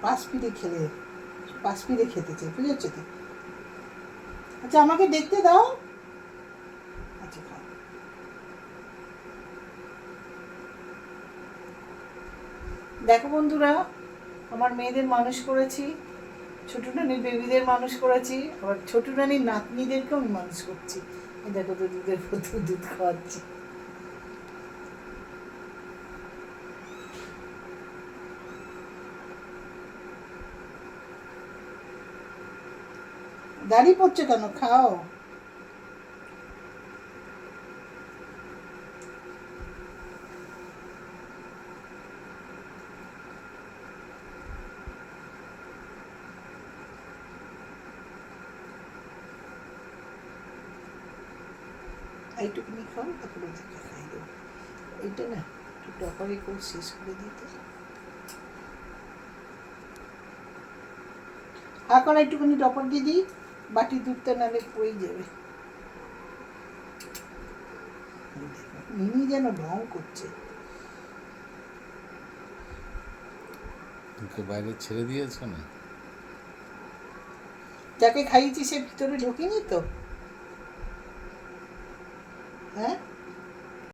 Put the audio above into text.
পাশ ফিরে খেতে চাই, বুঝেছো তো? আচ্ছা আমাকে দেখতে দাও। আচ্ছা খাও। দেখো বন্ধুরা, আমার মেয়েদের মানুষ করেছি, ছোটো রানির বেবিদের মানুষ করেছি, আবার ছোটো রানির নাতনিদেরকেও আমি মানুষ করছি। এই দেখো তো দুধের বোতল দুধ খাওয়াচ্ছি। দাঁড়িয়ে পড়ছো কেন? খাও। এইটুকুনি খাও, তারপরে ওদেরকে খাই দেবো। এইটা না একটু টপারে করে শেষ করে দিতে। করা একটুখানি টপার দিয়ে দিই, বাটি দুধটা নাহলে পড়েই যাবে। মিনি যেন ঢং করছে। বাইরে ছেড়ে দিয়েছ না? যাকে খাইয়েছি সে ভিতরে ঢোকেনি তো? হ্যাঁ।